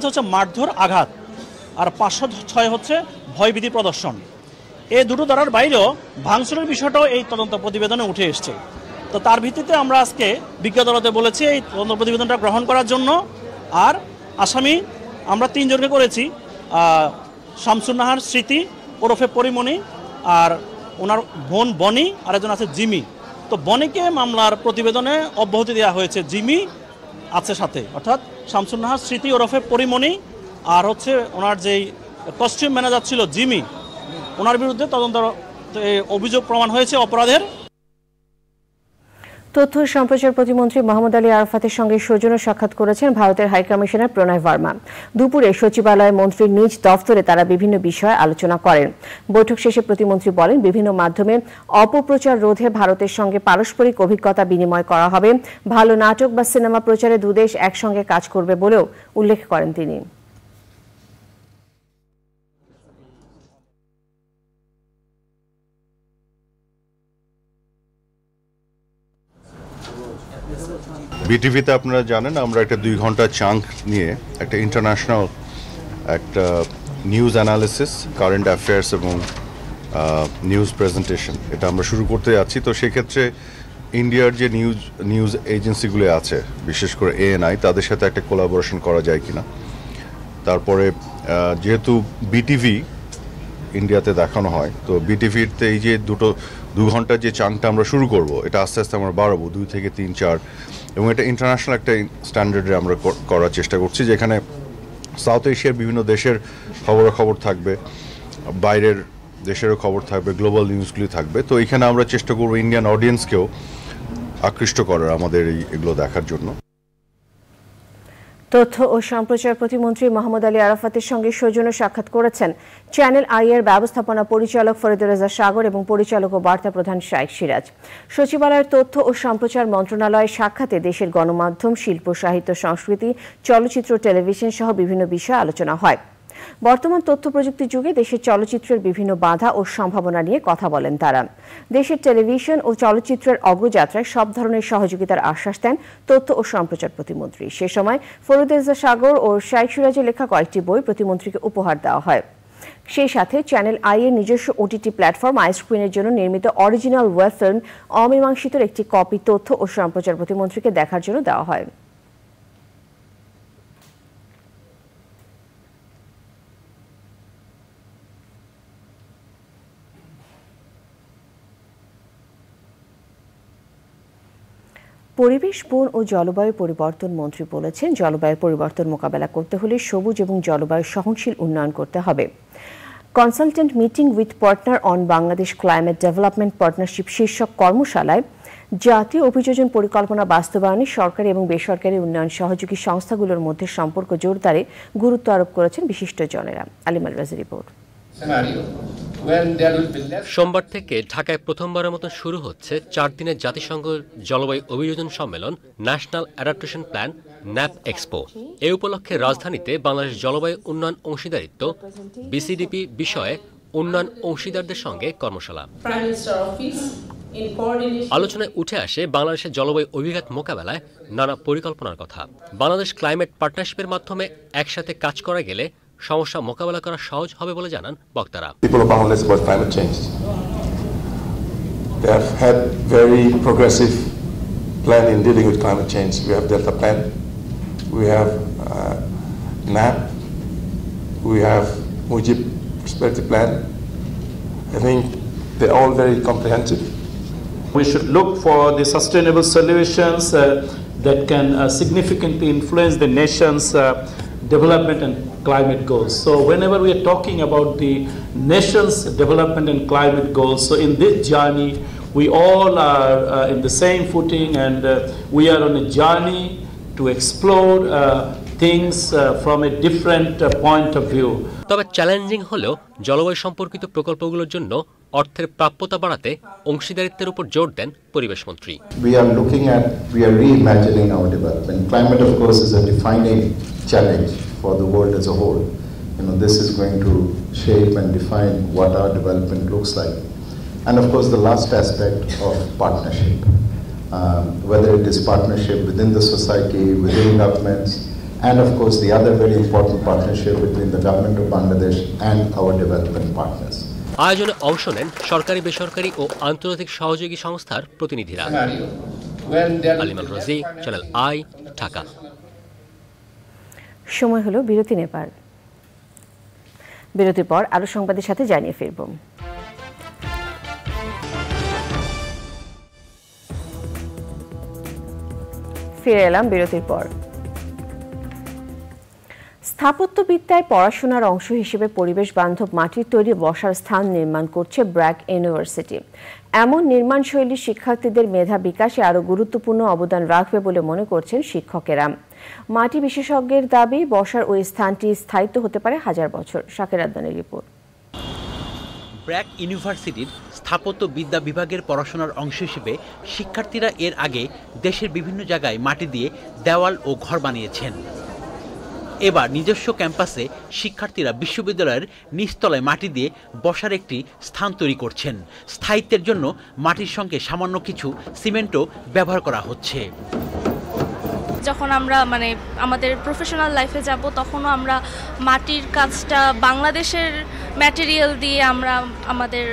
[SPEAKER 15] হচ্ছে মারধর, আঘাত, আর 506 হচ্ছে ভয়ভীতি প্রদর্শন। এই দুটো ধারার বাইরেও ভাঙচুরের বিষয়টাও এই তদন্ত প্রতিবেদনে উঠে এসছে। তো তার ভিত্তিতে আমরা আজকে বিজ্ঞ আদালতে বলেছি এই তদন্ত প্রতিবেদনটা গ্রহণ করার জন্য। আর আসামি আমরা 3 জনকে করেছি, শামসুন নাহার স্মৃতি ওরফে পরিমণি, আর ওনার বোন বনি, আর একজন আছে জিমি। তো বনিকে মামলার প্রতিবেদনে অব্যাহতি দেওয়া হয়েছে, জিমি আছে সাথে, অর্থাৎ শামসুন নাহার স্মৃতি ওরফে পরিমণি আর হচ্ছে ওনার যেই কস্টিউম ম্যানেজার ছিল জিমি, ওনার বিরুদ্ধে তদন্ত অভিযোগ প্রমাণ হয়েছে অপরাধের।
[SPEAKER 1] তথ্য সম্প্রচার প্রতিমন্ত্রী মোহাম্মদ আলী আরাফাতের সঙ্গে সৌজন্য সাক্ষাৎ করেছেন ভারতের হাইকমিশনার প্রণয় ভার্মা। দুপুরে সচিবালয়ে মন্ত্রীর নিজ দফতরে তারা বিভিন্ন বিষয়ে আলোচনা করেন। বৈঠক শেষে প্রতিমন্ত্রী বলেন, বিভিন্ন মাধ্যমে অপপ্রচার রোধে ভারতের সঙ্গে পারস্পরিক অভিজ্ঞতা বিনিময় করা হবে। ভালো নাটক বা সিনেমা প্রচারে 2 দেশ একসঙ্গে কাজ করবে বলেও উল্লেখ করেন তিনি।
[SPEAKER 16] বিটিভিতে আপনারা জানেন আমরা একটা 2 ঘন্টা চাঙ্ক নিয়ে একটা ইন্টারন্যাশনাল একটা নিউজ অ্যানালিসিস, কারেন্ট অ্যাফেয়ার্স এবং নিউজ প্রেজেন্টেশন এটা আমরা শুরু করতে যাচ্ছি। তো সেক্ষেত্রে ইন্ডিয়ার যে নিউজ এজেন্সিগুলো আছে, বিশেষ করে ANI, তাদের সাথে একটা কোলাবোরেশন করা যায় কিনা। তারপরে যেহেতু বিটিভি ইন্ডিয়াতে দেখানো হয়, তো বিটিভিতে এই যে 2 ঘন্টার যে চাঙ্কটা আমরা শুরু করব, এটা আস্তে আস্তে আমরা বাড়াবো 2 থেকে 3, 4, এবং এটা ইন্টারন্যাশনাল একটা স্ট্যান্ডার্ডে আমরা করার চেষ্টা করছি, যেখানে সাউথ এশিয়ার বিভিন্ন দেশের খবরাখবর থাকবে, বাইরের দেশেরও খবর থাকবে, গ্লোবাল নিউজগুলি থাকবে। তো এখানে আমরা চেষ্টা করবো ইন্ডিয়ান অডিয়েন্সকেও আকৃষ্ট করার আমাদের এগুলো দেখার জন্য।
[SPEAKER 1] তথ্য ও সম্প্রচার প্রতিমন্ত্রী মোহাম্মদ আলী আরাফাতের সঙ্গে সৌজন্য সাক্ষাৎ করেছেন চ্যানেল আই এর ব্যবস্থাপনা পরিচালক ফরিদুর রেজা সাগর এবং পরিচালক ও বার্তা প্রধান শাইখ সিরাজ। সচিবালয়ের তথ্য ও সম্প্রচার মন্ত্রণালয়ের সাক্ষাতে দেশের গণমাধ্যম, শিল্প, সাহিত্য, সংস্কৃতি, চলচ্চিত্র, টেলিভিশন সহ বিভিন্ন বিষয়ে আলোচনা হয়। বর্তমান তথ্য প্রযুক্তির যুগে দেশের চলচ্চিত্রের বিভিন্ন বাধা ও সম্ভাবনা নিয়ে কথা বলেন তারা। দেশের টেলিভিশন ও চলচ্চিত্রের অগ্রযাত্রায় সব ধরনের সহযোগিতার আশ্বাস দেন তথ্য ও সম্প্রচার প্রতিমন্ত্রী। সে সময় ফরিদুর রেজা সাগর ও শাইখ সিরাজের লেখা কয়েকটি বই প্রতিমন্ত্রীকে উপহার দেওয়া হয়। সেই সাথে চ্যানেল আই এর নিজস্ব ওটিটি প্ল্যাটফর্ম আইস্ক্রিনের জন্য নির্মিত অরিজিনাল ওয়েব ফিল্ম অমীমাংসিতর একটি কপি তথ্য ও সম্প্রচার প্রতিমন্ত্রীকে দেখার জন্য দেওয়া হয়। পরিবেশ, বন ও জলবায়ু পরিবর্তন মন্ত্রী বলেছেন, জলবায়ু পরিবর্তন মোকাবেলা করতে হলে সবুজ এবং জলবায়ু সহনশীল উন্নয়ন করতে হবে। Consultant meeting with partner on Bangladesh climate development partnership শীর্ষক কর্মশালায় জাতীয় অভিযোজন পরিকল্পনা বাস্তবায়নে সরকারি এবং বেসরকারি উন্নয়ন সহযোগী সংস্থাগুলোর মধ্যে সম্পর্ক জোরদারে গুরুত্ব আরোপ করেছেন বিশিষ্টজনেরা। আলিমাল রাজের রিপোর্ট।
[SPEAKER 17] সোমবার থেকে ঢাকায় প্রথমবারের মতো শুরু হচ্ছে 4 দিনের জাতিসংঘ জলবায়ু অভিযোজন সম্মেলন national adaptation plan NAP expo. এ উপলক্ষে রাজধানীতে বাংলাদেশ জলবায়ু উন্নয়ন অংশীদারিত্ব বিসিডিপি বিষয়ে উন্নয়ন অংশীদারদের সঙ্গে কর্মশালা। আলোচনায় উঠে আসে বাংলাদেশের জলবায়ু অভিঘাত মোকাবেলায় নানা পরিকল্পনার কথা। বাংলাদেশ ক্লাইমেট পার্টনারশিপের মাধ্যমে একসাথে কাজ করা গেলে সমস্যা মোকাবেলা করা সহজ হবে বলে জানান বক্তারা।
[SPEAKER 18] People of Bangladesh about climate change. They have had very progressive plan in dealing with climate change. We have Delta Plan, we have NAP, we have Mujib Prosperity Plan. I think they're all very comprehensive.
[SPEAKER 19] We should look for the sustainable solutions that can significantly influence the nation's development and climate goals. So whenever we are talking about the nation's development and climate goals, so in this journey we all are in the same footing, and we are on a journey to explore things from a different point of view.
[SPEAKER 17] তবে challenging হলেও জলবায়ু সম্পর্কিত প্রকল্পগুলোর জন্য অর্থের প্রাপ্যতা বাড়াতে অংশীদারিত্বের উপর জোর দেন পরিবেশ মন্ত্রী।
[SPEAKER 18] We are reimagining our development. Climate, of course, is a defining challenge for the world as a whole. You know, this is going to shape and define what our development looks like. And of course, the last aspect of partnership, whether it is partnership within the society, within governments, and of course the other very important partnership between the government of Bangladesh and our development partners.
[SPEAKER 17] আয়োজনে অংশ নেন সরকারি, বেসরকারি ও আন্তর্জাতিক সহযোগী সংস্থার প্রতিনিধিরা। আলিমাল রাজি, চ্যানেল আই, ঢাকা।
[SPEAKER 1] সময় হলো বিরতি নেবার। বিরতির পর আরো সংবাদের সাথে জানিয়ে ফিরব। ফিরে এলাম বিরতির পর। স্থাপত্যবিদ্যায় পড়াশোনার অংশ হিসেবে পরিবেশ বান্ধব মাটির তৈরি বসার স্থান নির্মাণ করছে ব্র্যাক ইউনিভার্সিটি। এমন নির্মাণ শৈলী শিক্ষার্থীদের মেধা বিকাশে আরও গুরুত্বপূর্ণ অবদান রাখবে বলে মনে করছেন শিক্ষকেরা। মাটি বিশেষজ্ঞের দাবি, বসার ওই স্থানটি স্থায়িত্ব হতে পারে 1000 বছর। শাকির আদনানের রিপোর্ট।
[SPEAKER 20] ব্র্যাক ইউনিভার্সিটির স্থাপত্যবিদ্যা বিভাগের পড়াশোনার অংশ হিসেবে শিক্ষার্থীরা এর আগে দেশের বিভিন্ন জায়গায় মাটি দিয়ে দেওয়াল ও ঘর বানিয়েছেন। এবার নিজস্ব ক্যাম্পাসে শিক্ষার্থীরা বিশ্ববিদ্যালয়ের নিচতলায় মাটি দিয়ে বসার একটি স্থান তৈরি করছেন। স্থায়িত্বের জন্য মাটির সঙ্গে সামান্য কিছু সিমেন্টও ব্যবহার করা হচ্ছে।
[SPEAKER 21] যখন আমরা আমাদের প্রফেশনাল লাইফে যাব, তখনও আমরা মাটির কাজটা বাংলাদেশের ম্যাটেরিয়াল দিয়ে আমরা আমাদের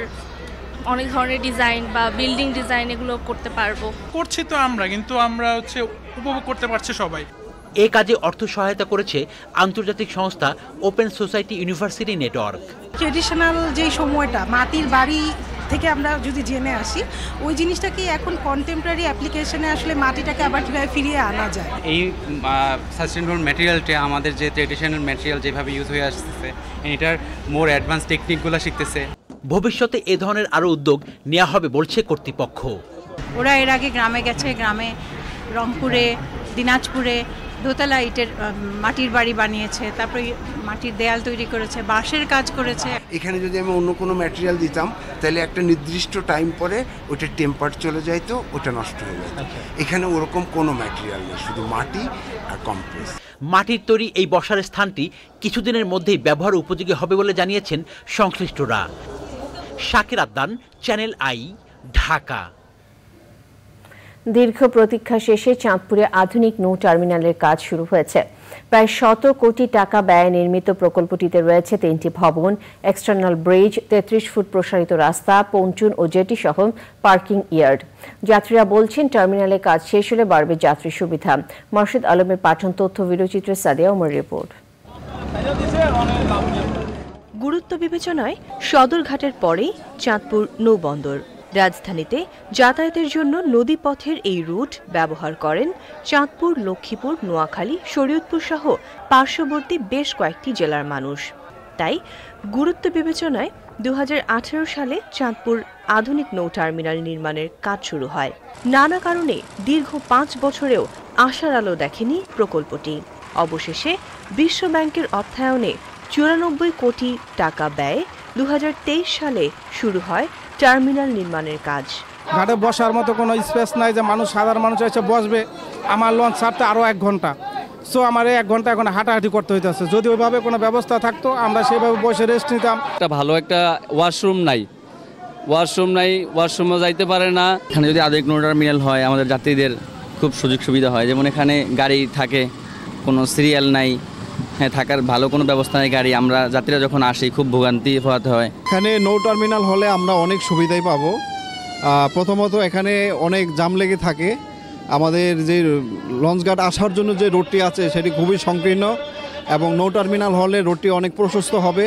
[SPEAKER 21] অনেক ধরনের ডিজাইন বা বিল্ডিং ডিজাইন এগুলো করতে পারবো।
[SPEAKER 22] করছি তো আমরা, কিন্তু আমরা উপভোগ করতে পারছি সবাই।
[SPEAKER 20] এ কাজে অর্থ সহায়তা করেছে আন্তর্জাতিক সংস্থা open society university network.
[SPEAKER 23] Traditional যে সময়টা মাটির বাড়ি থেকে আমরা যদি জেনে আসি, ওই জিনিসটাকে এখন কন্টেম্পোরারি অ্যাপ্লিকেশনে আসলে মাটিটাকে আবার কীভাবে ফিরিয়ে আনা যায়।
[SPEAKER 24] এই সাস্টেনেবল ম্যাটেরিয়ালটা আমাদের যে ট্রেডিশনাল ম্যাটেরিয়াল যেভাবে ইউজ হয়ে আসতেছে, এটার মোর অ্যাডভান্স টেকনিকগুলো শিখতেছে।
[SPEAKER 20] ভবিষ্যতে এ ধরনের আরও উদ্যোগ নেওয়া হবে বলছে কর্তৃপক্ষ।
[SPEAKER 3] ওরা এর আগে গ্রামে গেছে, গ্রামে রংপুরে, দিনাজপুরে দোতলা ইটের মাটির বাড়ি বানিয়েছে, তারপরে মাটির দেয়াল তৈরি করেছে, বাঁশের কাজ করেছে।
[SPEAKER 4] এখানে যদি আমি অন্য কোনো ম্যাটেরিয়াল দিতাম তাহলে একটা নির্দিষ্ট টাইম পরে ওটা টেম্পার চলে যাইতো, ওটা নষ্ট হয়ে যেত। এখানে ওরকম কোনো ম্যাটেরিয়াল নেই, শুধু মাটি আর কম্প্রেস।
[SPEAKER 20] মাটির তৈরি এই বসার স্থানটি কিছুদিনের মধ্যেই ব্যবহার উপযোগী হবে বলে জানিয়েছেন সংশ্লিষ্টরা। Shakir Addan, channel I, Dhaka.
[SPEAKER 1] দীর্ঘ প্রতীক্ষা শেষে চাঁদপুরে আধুনিক নৌ টার্মিনালের কাজ শুরু হয়েছে। প্রায় 100 কোটি টাকা ব্যয়ে নির্মিত প্রকল্পটিতে রয়েছে 3টি ভবন, এক্সটার্নাল ব্রিজ, 33 ফুট প্রসারিত রাস্তা, পন্টুন ও জেটি সহ পার্কিং ইয়ার্ড। যাত্রীরা বলছেন টার্মিনালে কাজ শেষ হলে বাড়বে যাত্রী সুবিধা। মার্শিদ আলমের পাঠন, তথ্য ভিডিওচিত্রে সাদিয়া ওমর রিপোর্ট।
[SPEAKER 5] গুরুত্ব বিবেচনায় সদরঘাটের পরেই চাঁদপুর নৌবন্দর। রাজধানীতে যাতায়াতের জন্য নদীপথের এই রুট ব্যবহার করেন চাঁদপুর, লক্ষ্মীপুর, নোয়াখালী, শরীয়তপুর সহ পার্শ্ববর্তী বেশ কয়েকটি জেলার মানুষ। তাই গুরুত্ব বিবেচনায় 2018 সালে চাঁদপুর আধুনিক নৌ টার্মিনাল নির্মাণের কাজ শুরু হয়। নানা কারণে দীর্ঘ 5 বছরেও আশার আলো দেখেনি প্রকল্পটি। অবশেষে বিশ্ব ব্যাংকের অর্থায়নে 94 কোটি টাকা ব্যয়ে 2023 সালে শুরু হয় টার্মিনাল নির্মাণের কাজ।
[SPEAKER 6] ঘাটে বসার মতো কোনো স্পেস নাই যে সাধারণ মানুষ এসে বসবে। আমার লঞ্চ ছাড়তে আরও 1 ঘন্টা, সো আমার 1 ঘন্টা এখন হাঁটাহাঁটি করতে হইতেছে। যদি ওইভাবে কোনো ব্যবস্থা থাকতো আমরা সেভাবে বসে রেস্ট নিতাম।
[SPEAKER 25] একটা ভালো একটা ওয়াশরুম নাই, ওয়াশরুমও যাইতে পারে না। এখানে যদি আধুনিক নৌ টার্মিনাল হয় আমাদের যাত্রীদের খুব সুযোগ সুবিধা হয়। যেমন এখানে গাড়ি থাকে, কোনো সিরিয়াল নাই, হ্যাঁ থাকার ভালো কোনো ব্যবস্থা নেই গাড়ি। আমরা যাত্রীরা যখন আসি খুব ভোগান্তি পোহাতে হয়।
[SPEAKER 6] এখানে নৌ টার্মিনাল হলে আমরা অনেক সুবিধাই পাবো। প্রথমত এখানে অনেক জাম লেগে থাকে। আমাদের যে লঞ্চঘাট আসার জন্য যে রোডটি আছে সেটি খুবই সংকীর্ণ, এবং নৌ টার্মিনাল হলে রোডটি অনেক প্রশস্ত হবে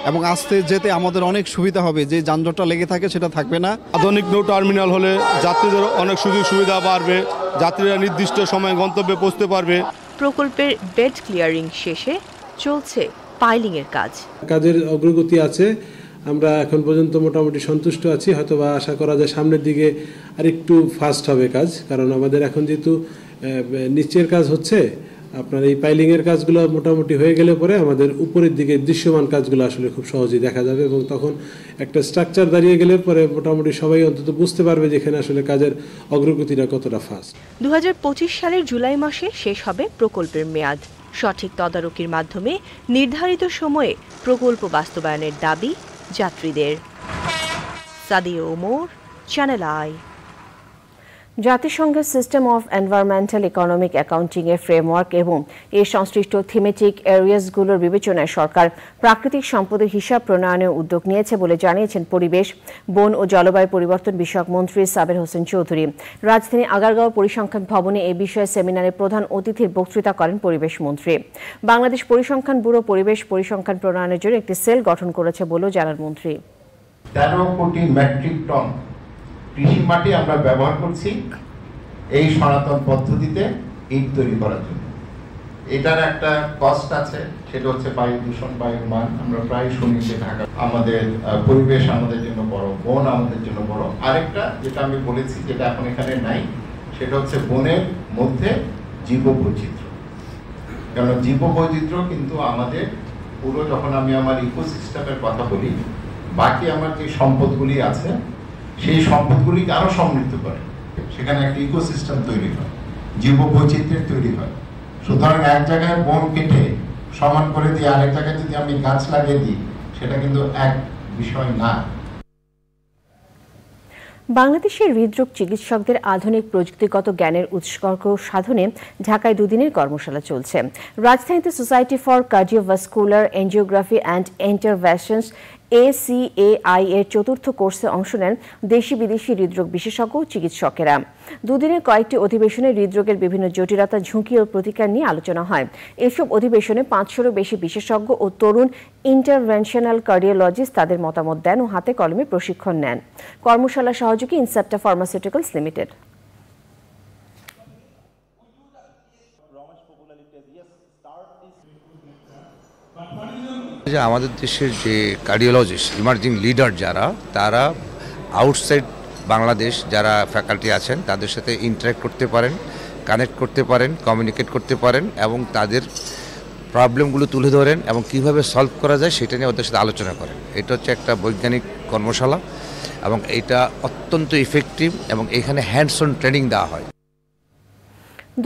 [SPEAKER 6] এবং আসতে যেতে আমাদের অনেক সুবিধা হবে। যে যানজটটা লেগে থাকে সেটা থাকবে না।
[SPEAKER 26] আধুনিক নৌ টার্মিনাল হলে যাত্রীদের অনেক সুযোগ সুবিধা বাড়বে, যাত্রীরা নির্দিষ্ট সময়ে গন্তব্যে পৌঁছতে পারবে।
[SPEAKER 5] প্রকল্পের বেড ক্লিয়ারিং শেষে চলছে পাইলিং এর কাজ।
[SPEAKER 27] কাজের অগ্রগতি আছে, আমরা এখন পর্যন্ত মোটামুটি সন্তুষ্ট আছি। হয়তোবা আশা করা যায় সামনের দিকে আরেকটু ফাস্ট হবে কাজ, কারণ আমাদের এখন যেহেতু নিচের কাজ হচ্ছে, আপনার এই পাইলিং এর কাজগুলো মোটামুটি হয়ে গেলে পরে আমাদের উপরের দিকে দৃশ্যমান কাজগুলো আসলে খুব সহজেই দেখা যাবে, এবং তখন একটা স্ট্রাকচার দাঁড়িয়ে গেলে পরে মোটামুটি সবাই অন্তত বুঝতে পারবে যে এখানে আসলে কাজের অগ্রগতিটা কতটা ফাস্ট।
[SPEAKER 5] 2025 সালের জুলাই মাসে শেষ হবে প্রকল্পের মেয়াদ। সঠিক তদারকির মাধ্যমে নির্ধারিত সময়ে প্রকল্প বাস্তবায়নের দাবি যাত্রীদের। Sadia Omar, channel I.
[SPEAKER 1] জাতিসংঘের system of environmental economic accounting এর ফ্রেমওয়ার্ক এবং এর সংশ্লিষ্ট থিমেটিক এরিয়াসগুলোর বিবেচনায় সরকার প্রাকৃতিক সম্পদের হিসাব প্রণয়নের উদ্যোগ নিয়েছে বলে জানিয়েছেন পরিবেশ, বন ও জলবায়ু পরিবর্তন বিষয়ক মন্ত্রী সাবের হোসেন চৌধুরী। রাজধানী আগারগাঁও পরিসংখ্যান ভবনে এ বিষয়ে সেমিনারে প্রধান অতিথির বক্তৃতা করেন পরিবেশ মন্ত্রী। বাংলাদেশ পরিসংখ্যান ব্যুরো পরিবেশ পরিসংখ্যান প্রণয়নের জন্য একটি সেল গঠন করেছে বলেও জানান মন্ত্রী।
[SPEAKER 18] 13 কোটি মেট্রিক টন কৃষি মাটি আমরা ব্যবহার করছি এই সনাতন পদ্ধতিতে ইট তৈরি করার জন্য। এটার একটা কস্ট আছে, সেটা হচ্ছে বায়ু দূষণ, বায়ুর মান। আমরা প্রায় শুনি যে ঢাকা আমাদের পরিবেশ আমাদের জন্য বড়, বন আমাদের জন্য বড়। আরেকটা যেটা আমি বলেছি, যেটা এখন এখানে নাই, সেটা হচ্ছে বনের মধ্যে জীববৈচিত্র্য। কারণ জীববৈচিত্র্য কিন্তু আমাদের পুরো, যখন আমি আমার ইকোসিস্টেমের কথা বলি, বাকি আমার যে সম্পদগুলি আছে সেই সম্পদগুলিকে আরো সমৃদ্ধ করে। সেখানে একটা ইকোসিস্টেম তৈরি হয়, জীববৈচিত্র্যের তৈরি হয়। সুতরাং এক জায়গায় বন কেটে সমান করে দিয়ে আরেক জায়গায় যদি আমি গাছ লাগিয়ে দিই, সেটা কিন্তু এক বিষয় না।
[SPEAKER 1] বাংলাদেশের হৃদরোগ চিকিৎসকদের আধুনিক প্রযুক্তিগত জ্ঞানের উৎকর্ষ সাধনে ঢাকায় 2 দিনের কর্মশালা চলছে। রাজধানীতে society for cardiovascular angiography and interventions ACAI এর 4র্থ কোর্সে অংশ নেন দেশি বিদেশি হৃদরোগ বিশেষজ্ঞ চিকিৎসকেরা। 2 দিনের কয়েকটি অধিবেশনে হৃদরোগের বিভিন্ন জটিলতা, ঝুঁকি ও প্রতিকার নিয়ে আলোচনা হয়। এসব অধিবেশনে 500-রও বেশি বিশেষজ্ঞ ও তরুণ ইন্টারভেনশনাল কার্ডিওলজিস্ট তাদের মতামত দেন ও হাতে কলমে প্রশিক্ষণ নেন। কর্মশালা সহযোগী ইনসেপ্টা ফার্মাসিউটিক্যালস লিমিটেড।
[SPEAKER 28] আমাদের দেশের যে কার্ডিওলজিস্ট, ইমার্জিং লিডার যারা, তারা আউটসাইড
[SPEAKER 7] বাংলাদেশ যারা ফ্যাকাল্টি আছেন তাদের সাথে ইন্টারেক্ট করতে পারেন, কানেক্ট করতে পারেন, কমিউনিকেট করতে পারেন এবং তাদের প্রবলেমগুলো তুলে ধরেন এবং কিভাবে সলভ করা যায় সেটা নিয়ে ওদের সাথে আলোচনা করেন। এটা হচ্ছে একটা বৈজ্ঞানিক কর্মশালা এবং এটা অত্যন্ত ইফেক্টিভ এবং এখানে হ্যান্ডস অন ট্রেনিং দেওয়া হয়।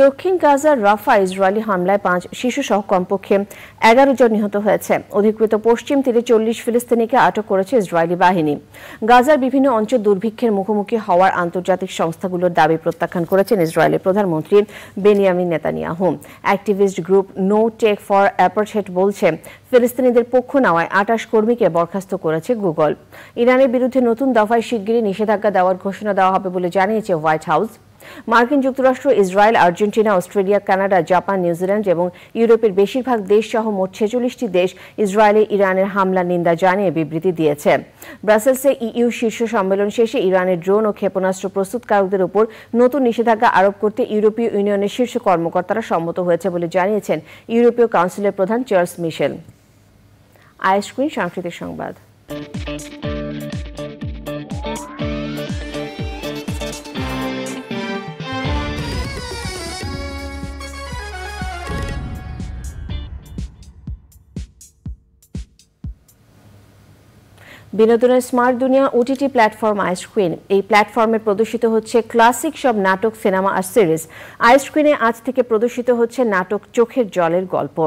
[SPEAKER 1] দক্ষিণ গাজার রাফা ইসরায়েলি হামলায় 5 শিশুসহ কমপক্ষে 11 জন নিহত হয়েছে। অধিকৃত পশ্চিম তীরে 40 ফিলিস্তিনিকে আটক করেছে ইসরায়েলি বাহিনী। গাজার বিভিন্ন অঞ্চল দুর্ভিক্ষের মুখোমুখি হওয়ার আন্তর্জাতিক সংস্থাগুলোর দাবি প্রত্যাখ্যান করেছেন ইসরায়েলের প্রধানমন্ত্রী Benjamin Netanyahu. Activist group no tech for apartheid বলছে ফিলিস্তিনিদের পক্ষ নেওয়ায় 28 কর্মীকে বরখাস্ত করেছে গুগল। ইরানের বিরুদ্ধে নতুন দফায় শিগগিরই নিষেধাজ্ঞা দেওয়ার ঘোষণা দেওয়া হবে বলে জানিয়েছে হোয়াইট হাউস। মার্কিন যুক্তরাষ্ট্র, Israel, Argentina, Australia, Canada, Japan, New Zealand এবং ইউরোপের বেশিরভাগ দেশ সহ মোট 46টি দেশ ইসরায়েলে ইরানের হামলার নিন্দা জানিয়ে বিবৃতি দিয়েছে। ব্রাসেলসে ইইউ শীর্ষ সম্মেলন শেষে ইরানের ড্রোন ও ক্ষেপণাস্ত্র প্রস্তুতকারকদের উপর নতুন নিষেধাজ্ঞা আরোপ করতে ইউরোপীয় ইউনিয়নের শীর্ষ কর্মকর্তারা সম্মত হয়েছে বলে জানিয়েছেন ইউরোপীয় কাউন্সিলের প্রধান চার্লস মিশেল। আইএসক্রিন সাংস্কৃতিক সংবাদ। বিনোদনের স্মার্ট দুনিয়া ওটিটি প্ল্যাটফর্ম আইস্ক্রিন। এই প্ল্যাটফর্মে প্রদর্শিত হচ্ছে ক্লাসিক সব নাটক, সিনেমা আর সিরিজ। আইস্ক্রিনে আজ থেকে প্রদর্শিত হচ্ছে নাটক চোখের জলের গল্প।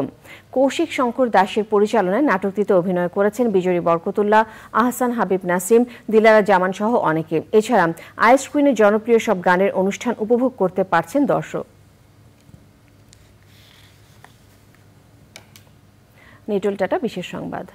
[SPEAKER 1] কৌশিক শঙ্কর দাসের পরিচালনায় নাটকটিতে অভিনয় করেছেন বিজয়ী বরকতুল্লাহ, আহসান হাবিব নাসিম, দিলারা জামান সহ অনেকে। এছাড়া আইস্ক্রিনে জনপ্রিয় সব গানের অনুষ্ঠান উপভোগ করতে পারছেন দর্শক। নিটল টাটা বিশেষ সংবাদ।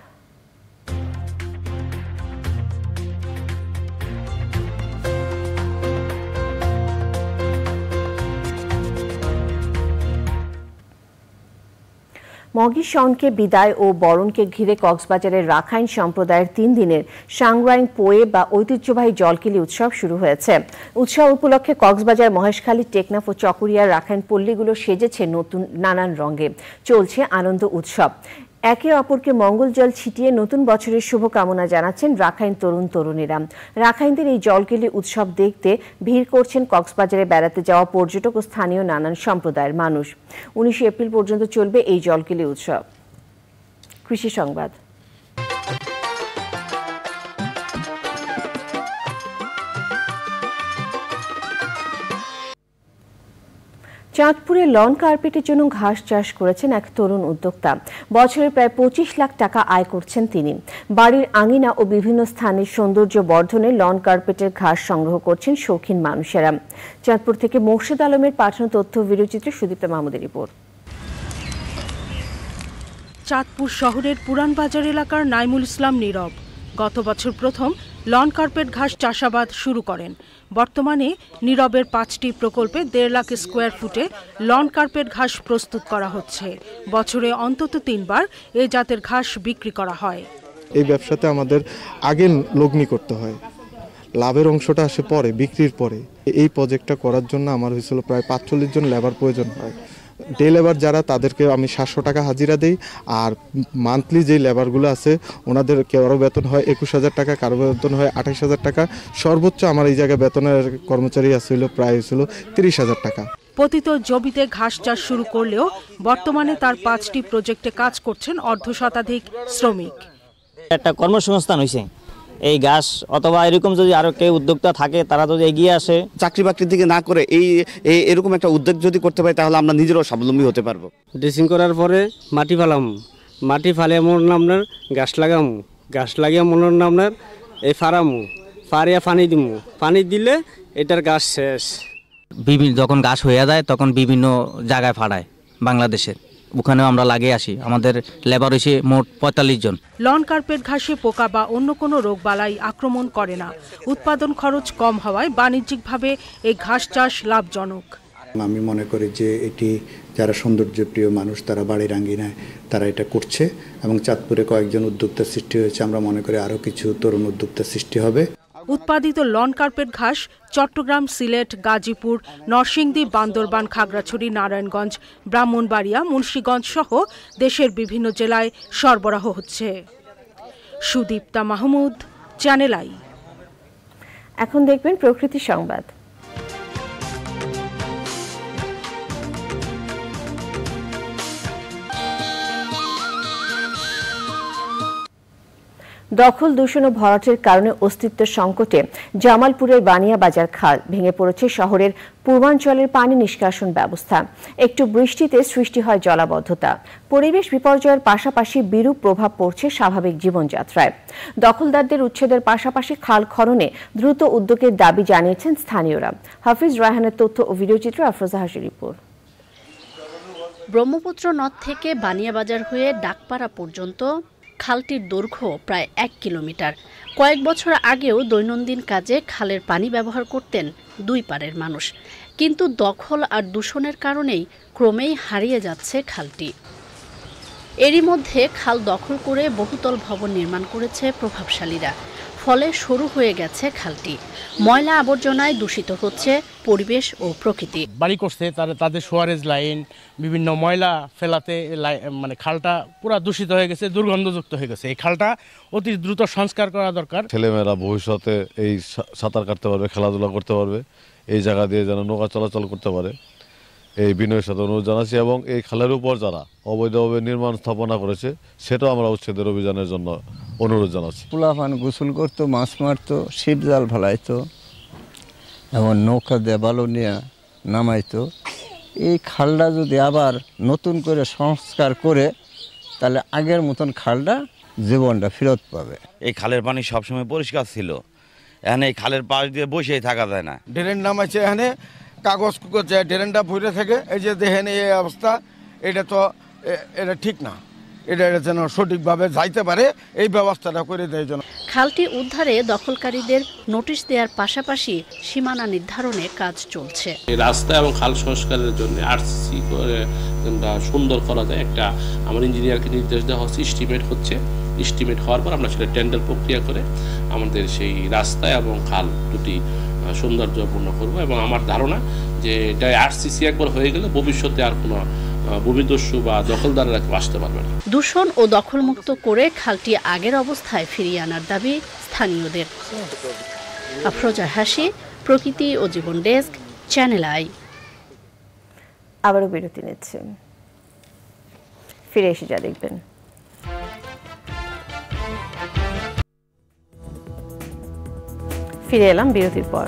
[SPEAKER 1] মগী শনকে বিদায় ও বরণকে ঘিরে কক্সবাজারের রাখাইন সম্প্রদায়ের 3 দিনের সাংগ্রাইং পোয়ে বা ঐতিহ্যবাহী জলকিলি উৎসব শুরু হয়েছে। উৎসব উপলক্ষে কক্সবাজার, মহেশখালী, টেকনাফ ও চকরিয়ার রাখাইন পল্লীগুলো সেজেছে নতুন নানান রঙে। চলছে আনন্দ উৎসব। একে অপরকে মঙ্গল জল ছিটিয়ে নতুন বছরের শুভকামনা জানাচ্ছেন রাখাইন তরুণ তরুণীরা। রাখাইনদের এই জলকিলি উৎসব দেখতে ভিড় করছেন কক্সবাজারে বেড়াতে যাওয়া পর্যটক ও স্থানীয় নানান সম্প্রদায়ের মানুষ। 19 এপ্রিল পর্যন্ত চলবে এই জলকিলি উৎসব। কৃষি সংবাদ। চাঁদপুরে লন কার্পেটের জন্য ঘাস চাষ করেছেন এক তরুণ উদ্যোক্তা। বছরে প্রায় 25 লাখ টাকা আয় করছেন তিনি। বাড়ির আঙিনা ও বিভিন্ন স্থানের সৌন্দর্য বর্ধনে লন কার্পেটের ঘাস সংগ্রহ করছেন শৌখিন মানুষেরা। চাঁদপুর থেকে মোর্শেদ আলমের পাঠানো তথ্য ভিডিওচিত্রে সুদীপ্তা মাহমুদের রিপোর্ট।
[SPEAKER 23] চাঁদপুর শহরের পুরান বাজার এলাকার নাইমুল ইসলাম নীরব গত বছর প্রথম লন কার্পেট ঘাস চাষাবাদ শুরু করেন। বর্তমানে নীরবের 5টি প্রকল্পে 1.5 লাখ স্কোয়ার ফুটে লন কার্পেট ঘাস প্রস্তুত করা হচ্ছে। বছরে অন্তত 3 বার এই জাতের ঘাস বিক্রি করা হয়।
[SPEAKER 8] এই ব্যবসাতে আমাদের আগে লগ্নি করতে হয়, লাভের অংশটা আসে পরে, বিক্রির পরে। এই প্রজেক্টটা করার জন্য আমার হয়েছিল প্রায় 45 জন লেবার প্রয়োজন হয়। ডে লেবার যারা, তাদেরকে আমি 700 টাকা হাজিরা দেই। আর মান্থলি যে লেবারগুলো আছে ওনাদের কারো বেতন হয় 21,000 টাকা, কারো বেতন হয় 28,000 টাকা। সর্বোচ্চ আমার এই জায়গায় বেতনের কর্মচারী আসছিল প্রায় হয়েছিল 30,000 টাকা।
[SPEAKER 23] পতিত জমিতে ঘাস চাষ শুরু করলেও বর্তমানে তার 5টি প্রজেক্টে কাজ করছেন 1/2 শ্রমিক।
[SPEAKER 9] একটা কর্মসংস্থান হয়েছে এই ঘাস, অথবা এরকম যদি আরো কেউ উদ্যোক্তা থাকে তারা যদি এগিয়ে আসে,
[SPEAKER 10] চাকরি বাকরির দিকে না করে এরকম একটা উদ্যোগ যদি করতে পারি তাহলে আমরা নিজেরাও স্বাবলম্বী হতে পারবো।
[SPEAKER 11] ড্রেসিং করার পরে মাটি ফালাম, মাটি ফালিয়ে মনে আপনার গাছ লাগাম, গাছ লাগিয়ে মনে আপনার এই ফারামু, ফারিয়া পানি দিমু, পানি দিলে এটার গাছ শেষ।
[SPEAKER 25] বিভিন্ন যখন গাছ হয়ে যায় তখন বিভিন্ন জায়গায় ফাড়ায় বাংলাদেশের, ওখানেও আমরা লাগিয়ে আসি। আমাদের লেবার হয়েছে মোট 45 জন।
[SPEAKER 23] লন কার্পেট ঘাসে পোকা বা অন্য কোনো রোগবালাই আক্রমণ করে না। উৎপাদন খরচ কম হওয়ায় বাণিজ্যিকভাবে এই ঘাস চাষ লাভজনক।
[SPEAKER 12] আমি মনে করি যে এটি যারা সৌন্দর্যপ্রিয় মানুষ তারা বাড়ির আঙ্গিনায় তারা এটা করছে এবং চাঁদপুরে কয়েকজন উদ্যোক্তা সৃষ্টি হয়েছে। আমরা মনে করি আরও কিছু তরুণ উদ্যোক্তা সৃষ্টি হবে।
[SPEAKER 23] উৎপাদিত লন কার্পেট ঘাস চট্টগ্রাম, সিলেট, গাজীপুর, নরসিংদী, বান্দরবান, খাগড়াছড়ি, নারায়ণগঞ্জ, ব্রাহ্মণবাড়িয়া, মুন্সিগঞ্জ সহ দেশের বিভিন্ন জেলায় সরবরাহ হচ্ছে। Sudipta Mahmud, channel I.
[SPEAKER 1] এখন দেখবেন প্রকৃতি সংবাদ। দখল, দূষণ ও ভরাটের কারণে অস্তিত্ব সংকটে জামালপুরের বানিয়াবাজার খাল ভেঙে পড়েছে শহরের পূর্বাঞ্চলের পানি নিষ্কাশন ব্যবস্থা। একটু বৃষ্টিতে সৃষ্টি হয় জলাবদ্ধতা। পরিবেশ বিপর্যয়ের পাশাপাশি বিরূপ প্রভাব পড়ছে স্বাভাবিক জীবনযাত্রায়। দখলদারদের উচ্ছেদের পাশাপাশি খাল খননে দ্রুত উদ্যোগের দাবি জানিয়েছেন স্থানীয়রা। হাফিজ রায়হানের তথ্য ও ভিডিওচিত্র, আফরোজা হাসির রিপোর্ট।
[SPEAKER 2] ব্রহ্মপুত্র নদ থেকে বানিয়াবাজার হয়ে ডাকপাড়া পর্যন্ত খালটির দৈর্ঘ্য প্রায় 1 কিলোমিটার। কয়েক বছর আগেও দৈনন্দিন কাজে খালের পানি ব্যবহার করতেন দুই পাড়ের মানুষ, কিন্তু দখল আর দূষণের কারণেই ক্রমেই হারিয়ে যাচ্ছে খালটি। এরই মধ্যে খাল দখল করে বহুতল ভবন নির্মাণ করেছে প্রভাবশালীরা, ফলে সরু হয়ে গেছে খালটি। ময়লা আবর্জনায় দূষিত হচ্ছে পরিবেশ ও প্রকৃতি।
[SPEAKER 13] বাড়ি করছে তাদের সোয়ারেজ লাইন, বিভিন্ন ময়লা ফেলাতে মানে খালটা পুরো দূষিত হয়ে গেছে, দুর্গন্ধযুক্ত হয়ে গেছে। এই খালটা অতি দ্রুত সংস্কার করা দরকার।
[SPEAKER 14] ছেলেমেয়েরা ভবিষ্যতে এই সাঁতার কাটতে পারবে, খেলাধুলা করতে পারবে, এই জায়গা দিয়ে যেন নৌকা চলাচল করতে পারে, এই বিনয়ের সাথে অনুরোধ জানাচ্ছি। এবং এই খালের উপর যারা অবৈধভাবে নির্মাণ স্থাপনা করেছে সেটাও আমরা উচ্ছেদের অভিযানের জন্য অনুরোধ জানাচ্ছি।
[SPEAKER 15] পোলাপান গোসল করতো, মাছ মারতো, ছিপ জাল ফেলাইতো, এমন নৌকা দিয়ে বালু নিয়ে নামাইতো। এই খালটা যদি আবার নতুন করে সংস্কার করে তাহলে আগের মতন খালটা জীবনটা ফেরত পাবে।
[SPEAKER 16] এই খালের পানি সবসময় পরিষ্কার ছিল, এখানে এই খালের পাশ দিয়ে বসেই থাকা যায় না।
[SPEAKER 17] ড্রেন নামাইছে, এখানে কাগজ কুকোচ্ছে, ড্রেনটা ভরে থাকে। এই যে দেখেন এই অবস্থা, এটা ঠিক না। এটা যেন সঠিকভাবে যাইতে পারে এই ব্যবস্থাটা করে দেয় যেন।
[SPEAKER 2] খালটি উদ্ধারে দখলকারীদের নোটিশ দেওয়ার পাশাপাশি সীমানা নির্ধারণে কাজ চলছে।
[SPEAKER 19] রাস্তা এবং খাল সংস্কারের জন্য আরসি করে সুন্দর করা যায় একটা আমার ইঞ্জিনিয়ারকে নির্দেশ দেওয়া হচ্ছে, এস্টিমেট হওয়ার পর আমরা সেটা টেন্ডার প্রক্রিয়া করে আমাদের সেই রাস্তা এবং খাল দুটি সৌন্দর্যপূর্ণ করব। এবং আমার ধারণা যে এটা আরসিসি একবার হয়ে গেলে ভবিষ্যতে আর কোনো ভূমিদস্যু বা দখলদাররা আসতে পারবে না।
[SPEAKER 2] দূষণ ও দখলমুক্ত করে খালটি আগের অবস্থায় ফিরিয়ে আনার দাবি স্থানীয়দের। আফরোজা হাসি, প্রকৃতি ও জীবন ডেস্ক, চ্যানেল আই।
[SPEAKER 1] আবারও বিরতি নিচ্ছে, ফিরে এসে যা দেখবেন। ফিরে এলাম বিরতির পর।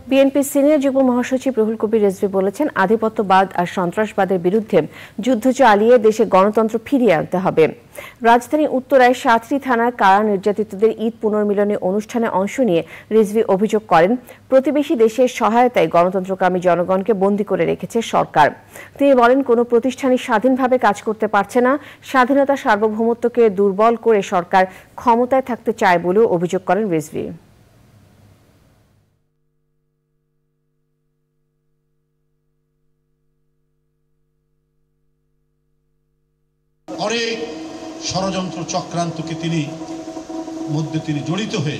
[SPEAKER 1] বিএনপির সিনিয়র যুগ্ম মহাসচিব রুহুল কবির রিজভী বলেছেন, আধিপত্যবাদ আর সন্ত্রাসবাদের বিরুদ্ধে যুদ্ধ চালিয়ে দেশে গণতন্ত্র ফিরিয়ে আনতে হবে। রাজধানী উত্তরায় 7টি থানার কারা নির্যাতিতদের ঈদ পুনর্মিলনী অনুষ্ঠানে অংশ নিয়ে রিজভী অভিযোগ করেন, প্রতিবেশী দেশের সহায়তায় গণতন্ত্রকামী জনগণকে বন্দী করে রেখেছে সরকার। তিনি বলেন, কোনো প্রতিষ্ঠানই স্বাধীনভাবে কাজ করতে পারছে না। স্বাধীনতা সার্বভৌমত্বকে দুর্বল করে সরকার ক্ষমতায় থাকতে চায় বলেও অভিযোগ করেন রিজভী।
[SPEAKER 28] অনেক ষড়যন্ত্র চক্রান্তকে তিনি জড়িত হয়ে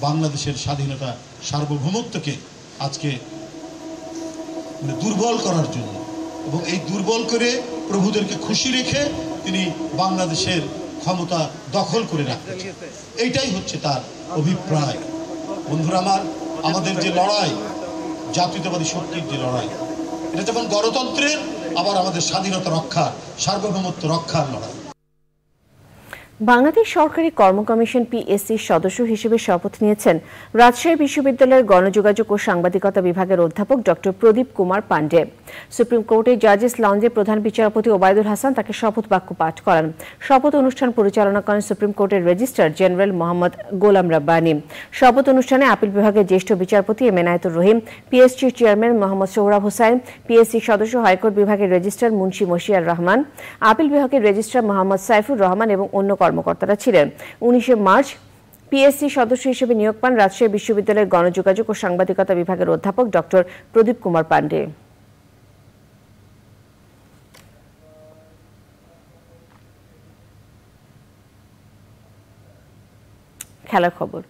[SPEAKER 28] বাংলাদেশের স্বাধীনতা সার্বভৌমত্বকে আজকে দুর্বল করার জন্য এবং এই দুর্বল করে প্রভুদেরকে খুশি রেখে তিনি বাংলাদেশের ক্ষমতা দখল করে রাখতে চান। এইটাই হচ্ছে তার অভিপ্রায়। বন্ধুরা আমার, আমাদের যে লড়াই, জাতীয়তাবাদী শক্তির যে লড়াই, এটা যেমন গণতন্ত্রের, আবার আমাদের স্বাধীনতা রক্ষা, সার্বভৌমত্ব রক্ষার লড়াই।
[SPEAKER 1] বাংলাদেশ সরকারি কর্ম কমিশন পিএসসির সদস্য হিসেবে শপথ নিয়েছেন রাজশাহী বিশ্ববিদ্যালয়ের গণযোগাযোগ ও সাংবাদিকতা বিভাগের অধ্যাপক ডক্টর প্রদীপ কুমার পান্ডে। সুপ্রিম কোর্টের জাজেস লাউঞ্জে প্রধান বিচারপতি ওবায়দুল হাসান তাকে শপথ বাক্য পাঠ করান। শপথ অনুষ্ঠান পরিচালনা করেন সুপ্রিম কোর্টের রেজিস্ট্রার জেনারেল মোহাম্মদ গোলাম রাব্বানী। শপথ অনুষ্ঠানে আপিল বিভাগের জ্যেষ্ঠ বিচারপতি এম এনায়েতুর রহিম, পিএসসির চেয়ারম্যান মোহাম্মদ সোহরাব হোসাইন, পিএসসি সদস্য হাইকোর্ট বিভাগের রেজিস্ট্রার মুন্সি মশিয়ার রহমান, আপিল বিভাগের রেজিস্ট্রার মোহাম্মদ সাইফুর রহমান এবং অন্য কর্মকর্তারা ছিলেন। 19 মার্চ পিএসসি সদস্য হিসেবে নিয়োগ পান রাজশাহী বিশ্ববিদ্যালয়ের গণযোগাযোগ ও সাংবাদিকতা বিভাগের অধ্যাপক ডক্টর প্রদীপ কুমার পান্ডে। খেলার খবর।